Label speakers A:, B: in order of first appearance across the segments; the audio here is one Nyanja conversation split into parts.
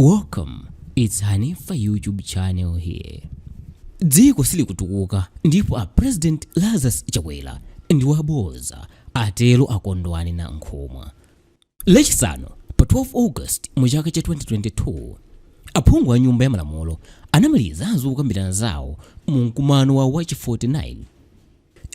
A: Welcome, it's Hanifa YouTube channel here. DZIKO SILITUKUTUKUKA ndipo President Lazarus Chakwera ndi WABODZA ATERO a Kondwani na Nankhumwa. Lachisanu pa 12 August mu chaka cha 2022, aphungu a nyumba ya malamulo anamaliza zokambirana zawo mu mkumano wa wachi 49.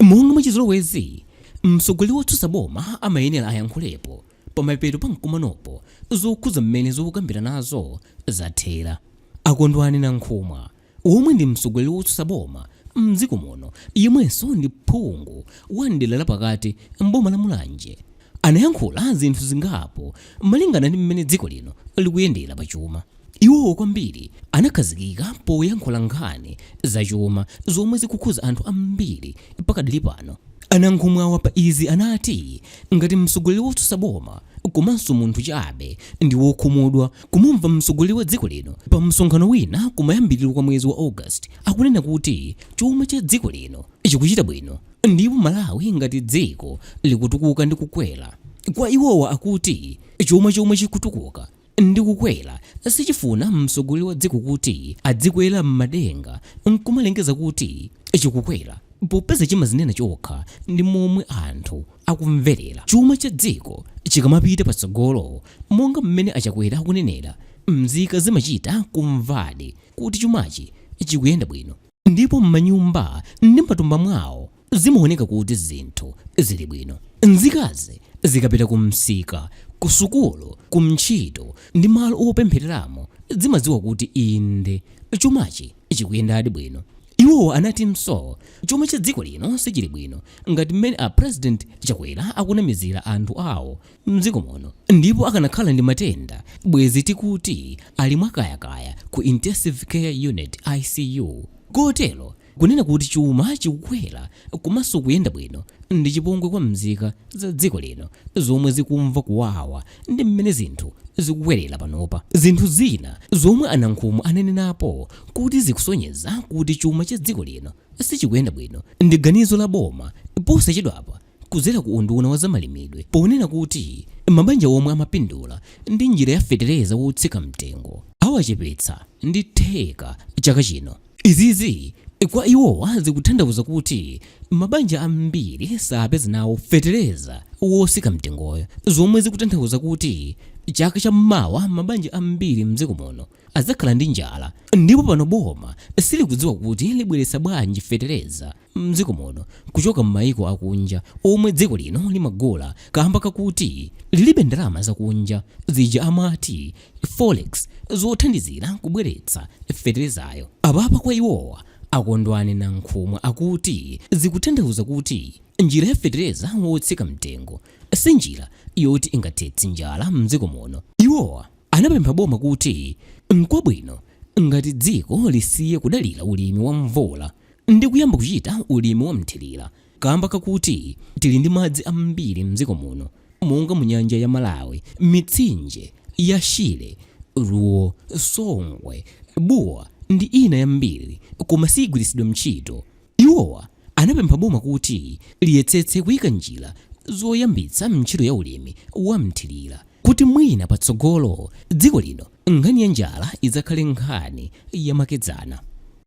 A: Monga mwachizolowezi, mtsogoleri wotsutsa boma amayenera ayankhulepo pamapeto pa mkumanopo zokhuza mmene zokambirana nazo zathera. Akondwani na Nankhumwa, omwe ndi mtsogoleri wotsutsa boma m'dziko muno yemwenso ndi phungu wa dera lapakati mboma la Mulanje, anayankhula zinthu zingapo malingana ndi mmene dziko lino likuyendera pachuma. Iwo kwambiri anakhazikika poyankhula nkhani zachuma zomwe zikukhuza anthu ambiri pakadali pano. Anankhumwa pa izi anati ngati mtsogoleri wotsutsa boma komanso munthu chabe ndi wokhumudwa kumumva mtsogoleri wa dziko lino pa msonkhano wina kumayambiriro kwa mwezi wa August akunena kuti chuma cha dziko lino chikuchita bwino ndipo Malawi ngati dziko likutukuka ndi kukwera. Kwa iwowa akuti chuma chomwe chikutukuka ndi kukwera sichifuna mtsogoleri wa dziko kuti adzikwera m'madenga nkumalengeza kuti chikukwera, popeza chimazinena chokha ndi momwe anthu akumverera. Chuma cha dziko chikamapita patsogolo monga mmene Achakwera akunenera, mzika zimachita kumvadi kuti chumachi chikuyenda bwino, ndipo m'manyumba ndi matumba mwawo zimaoneka kuti zinthu zili bwino. Nzikazi zikapita kumsika, kusukulu, kumntchito ndi malo opemphereramo zimadziwa kuti inde chumachi chikuyendadi bwino. Iwo anatinso chuma cha dziko lino sichili bwino ngati mmene President Chakwera akunamizira anthu awo m'dziko muno, ndipo akanakhala ndi matenda bwezi tikuti ali mwakayakaya ku intensive care unit ICU. Kotero kunena kuti chuma chikukwera komanso kuyenda bwino ndi chipongwe kwa mzika za dziko lino zomwe zikumva kuwawa ndi mmene zinthu zikukwerera panopa. Zinthu zina zomwe Anankhumwa anenenapo kuti zikusonyeza kuti chuma cha dziko lino sichikuyenda bwino ndi ganizo la boma posachedwapa kudzera ku unduna wa zamalimidwe ponena kuti mabanja omwe amapindula ndi njira ya fetereza wotsika mtengo awachepetsa ndi theka chaka chino. Izizi kwa iwowa zikutanthauza kuti mabanja ambiri sapeza nawo fetereza wotsika mtengoyo, zomwe zikutanthauza kuti chaka chammawa mabanja ambiri m'dziko muno adzakhala ndi njala. Ndipo pano boma silikudziwa kuti libweretsa bwanji fetereza m'dziko muno kuchoka m'mayiko akunja omwe dziko lino limagula kamba kakuti lilibe ndalama zakunja zija amati forex zothandizira kubweretsa feterezayo. Apapa kwa iwowa Akondwani na Nankhumwa akuti zikutanthauza kuti njira ya fetereza wotsika mtengo si njira yoti ingathetse njala m'dziko muno. Iwowa anapempha boma kuti n'kwabwino ngati dziko lisiye kudalira ulimi wa mvula ndi kuyamba kuchita ulimi wa mthirira, kamba kakuti tili ndi madzi ambiri m'dziko muno monga mu nyanja ya Malawi, mitsinje ya Shire, Ruo, Songwe, Buwa ndi ina yambiri koma sigwiritsidwa ntchito. Iwowa anapempha boma kuti liyetsetse kuyika njira zoyambitsa ntchito ya ulimi wa mthirira kuti mwina patsogolo dziko lino nkhani ya njala idzakhale nkhani yamakedzana.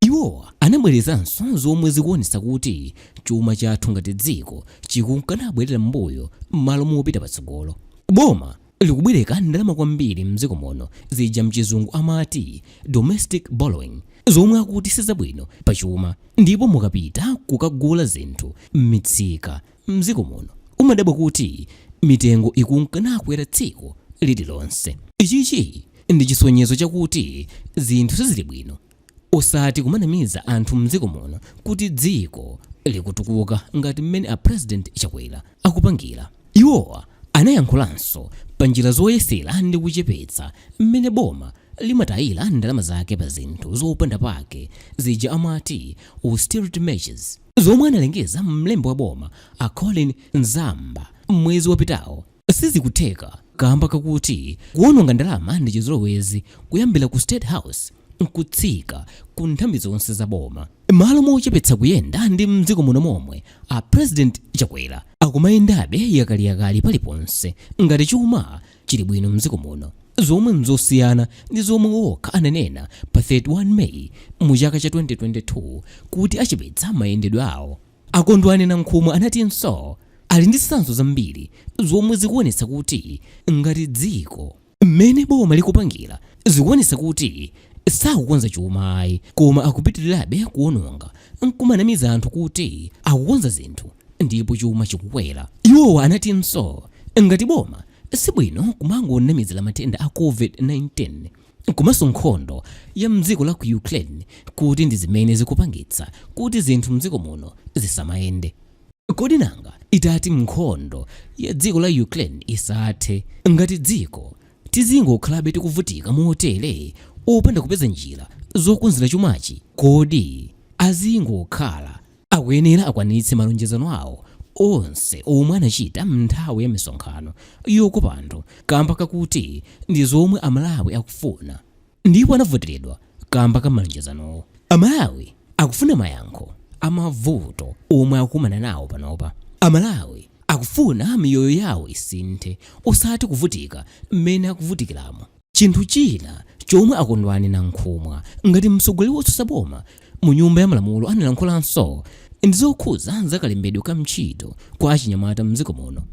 A: Iwowa anabwerezanso zomwe zikuonetsa kuti chuma chathu ngati dziko chikunkanabwerera m'mbuyo m'malo mopita patsogolo. Boma likubwereka ndalama kwambiri m'dziko muno zija mchizungu amati domestic borrowing, zomwe akuti sizabwino pachuma, ndipo mukapita kukagula zinthu m'mitsika m'dziko muno umadabwa kuti mitengo ikunkanakwera tsiku lililonse. Ichichi ndi chisonyezo chakuti zinthu sizili bwino, osati kumanamiza anthu m'dziko muno kuti dziko likutukuka ngati mmene President Chakwera akupangira. Iwowa anayankhulanso pa njira zoyesera ndi kuchepetsa mmene boma limatayira ndalama zake pa zinthu zopanda pake zija amati austerity measures, zomwe analengeza mlembi wa boma Colin Nzamba mwezi wapitawo. Sizikutheka kamba kakuti kuononga ndalama ndi chizolowezi kuyambira ku State House nkutsika ku nthambi zonse za boma. Malo mochepetsa kuyenda ndi m'dziko muno momwe President Chakwera akumayendabe yakaliyakali paliponse ngati chuma chili bwino m'dziko muno. zomwe mzosiyana ndi zomwe wokha ananena pa 31 Meyi mu chaka cha 2022 kuti achepetsa mayendedwe awo. Akondwani Nankhumwa anatinso ali ndi zitsanzo zambiri zomwe zikuonetsa kuti ngati dziko mmene boma likupangira zikuonetsa kuti sakukonza chuma ayi, koma akupitirirabe kuononga nkumanamiza anthu kuti akukonza zinthu ndipo chuma chikukwera. Iwowa anatinso ngati boma sibwino kumangonamizira matenda a COVID-19 komanso nkhondo ya mdziko la ku Ukraine kuti ndi zimene zikupangitsa kuti zinthu mdziko muno zisamayende. Kodi nanga itati nkhondo ya dziko la Ukraine isathe, ngati dziko tizingokhalabe tikuvutika motere opanda kupeza njira zokonzera chumachi? Kodi azingokhala akuyenera akwanitse malonjezano awo onse omwe anachita m'nthawi ya misonkhano yokopa anthu kamba kakuti ndi zomwe Amalawi akufuna ndipo anavoteredwa kamba ka malonjezanowo? Amalawi akufuna mayankho amavuto omwe akumana nawo panopa. Amalawi akufuna miyoyo yawo isinthe osati kuvutika mmene akuvutikiramo. Chinthu china chomwe Akondwani Nankhumwa ngati mtsogoleri wotsutsa boma mu nyumba ya malamulo analankhulanso ndi zokhuza zakalembedwe ka ntchito kwa achinyamata mdziko muno.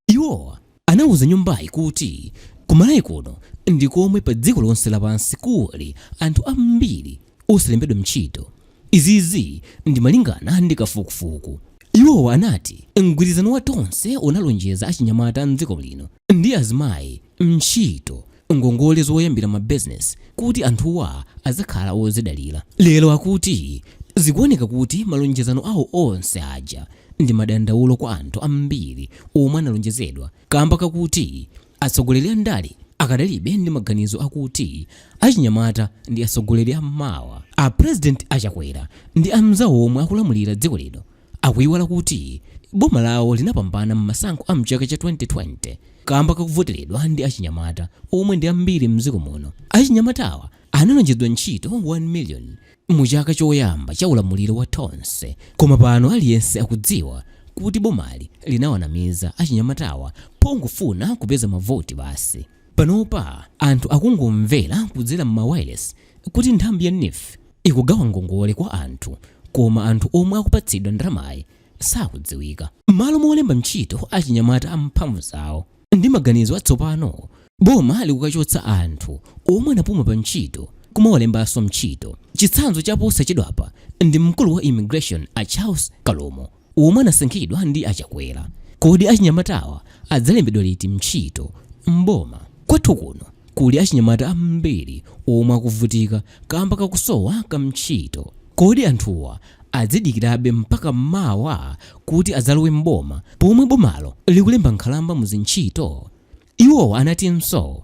A: Iwowa anawuza nyumbayi kuti kumalawi kuno ndi komwe pa dziko lonse lapansi kuli anthu ambiri osalembedwa ntchito. Izizi ndi malingana ndi kafukufuku. Iwowa anati mgwirizano wa tonse unalonjeza achinyamata mdziko lino ndi azimayi ntchito ngongole zoyambira mabizinesi kuti anthuwa azakhala ozidalira. Lero akuti zikuoneka kuti malonjezano awo onse aja ndi madandaulo kwa anthu ambiri omwe analonjezedwa kamba kakuti atsogoleri a ndale akadalibe ndi maganizo akuti achinyamata ndi atsogoleri ammawa. A president a Chakwera ndi amzawo omwe akulamulira dziko lino akuiwala kuti boma lawo linapambana m'masankho a mchaka cha 2020 kamba kakuvoteredwa ndi achinyamata omwe ndi ambiri mdziko muno. Achinyamatawa analonjezedwa ntchito 1 million mu chaka choyamba cha ulamuliro wa tonse, koma pano aliyense akudziwa kuti bomali linawanamiza achinyamatawa pongofuna kupeza mavoti basi. Panopa anthu akungomvera kudzera m'mawayilesi kuti nthambi ya NIF ikugawa ngongole kwa anthu, koma anthu omwe akupatsidwa ndalamayi sakudziwika. Malo molemba ntchito achinyamata amphamvu zawo ndi maganizo atsopano, boma likukachotsa anthu omwe anapuma pa ntchito kumawalembanso ntchito. Chitsanzo chaposachedwapa ndi mkulu wa immigration a Charles Kalomo omwe anasankhidwa ndi Chakwera. Kodi achinyamatawa adzalembedwa liti ntchito mboma? Kwathu kuno kuli achinyamata ambiri omwe akuvutika kamba kakusowa ka ntchito. Kodi anthuwa adzidikirabe mpaka mawa kuti adzalowe mboma pomwe bomalo likulemba nkhalamba mu zintchito? Iwowa anatinso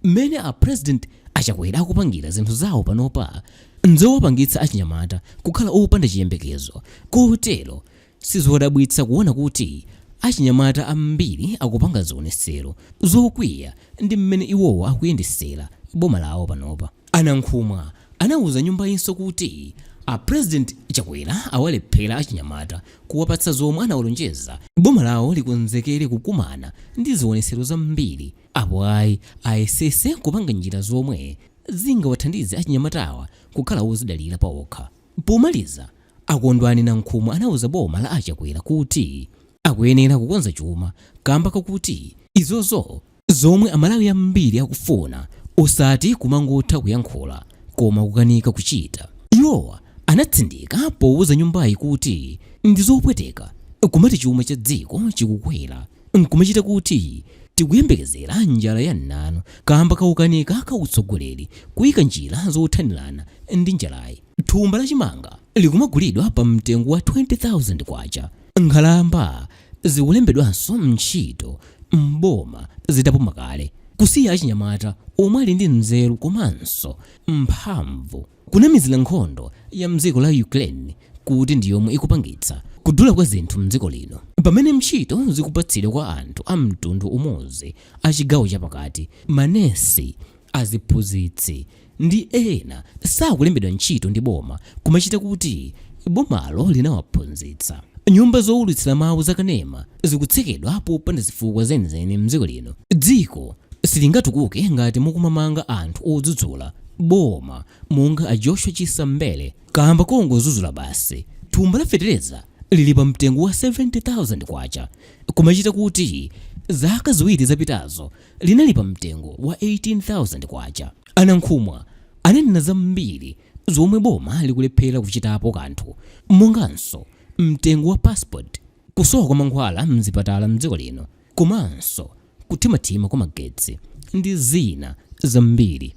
A: mmene a president Chakwera akupangira zinthu zawo panopa nzowapangitsa achinyamata kukhala opanda chiyembekezo. Kotero sizodabwitsa kuona kuti achinyamata ambiri akupanga zionesero zokwiya ndi mmene iwowa akuyendesera boma lawo panopa. Anankhumwa anawuza nyumbayinso kuti a president Chakwera awalephera achinyamata kuwapatsa zomwe anawalonjeza. Boma lawo likonzekere kukumana ndi zionesero zambiri apo ayi ayesese kupanga njira zomwe zingawathandize achinyamatawa kukhala ozidalira pawokha. Pomaliza, Akondwani Nankhumwa anawuza boma la Chakwera kuti akuyenera kukonza chuma kamba kakuti izozo zomwe Amalawi ambiri akufuna osati kumangotha kuyankhula koma kukanika kuchita. Iwowa anatsindika powuza nyumbayi kuti ndi zopweteka kumati chuma cha dziko chikukwera nkumachita kuti tikuyembekezera njala ya nanu kamba kaukanika kautsogoleri kuyika njira zothanirana ndi njalayi. Thumba la chimanga likumagulidwa pa mtengo wa 20,000 kwacha. Nkhalamba zikulembedwanso ntchito mboma zitapuma kale, kusiya achinyamata omwe ali ndi nzeru komanso mphamvu kunamizira nkhondo ya mdziko la Ukraine kuti ndiyomwe ikupangitsa kudula kwa zinthu mdziko lino. Pamene ntchito zikupatsidwa kwa anthu a mtundu umodzi achigawo chapakati, manesi, aziphunzitsi ndi ena sakulembedwa ntchito ndi boma kumachita kuti bomalo linawaphunzitsa. Nyumba zowulutsira mawu zakanema zikutsekedwa popanda zifukwa zenizeni mdziko lino. Dziko silingatukuke ngati mukumamanga anthu odzudzula boma monga a Joshua Chisambele kamba kongozuzula basi. Thumba la fetereza lili pa mtengo wa 70,000 kwacha, kumachita kuti zaka ziwiri zapitazo linali pa mtengo wa 18,000 kwacha. Anankhumwa ananena zambiri zomwe boma likulephera kuchitapo kanthu, monganso mtengo wa passport, kusowa kwa mankhwala mzipatala mdziko lino, komanso kuthimathima kwa magetsi ndi zina zambiri.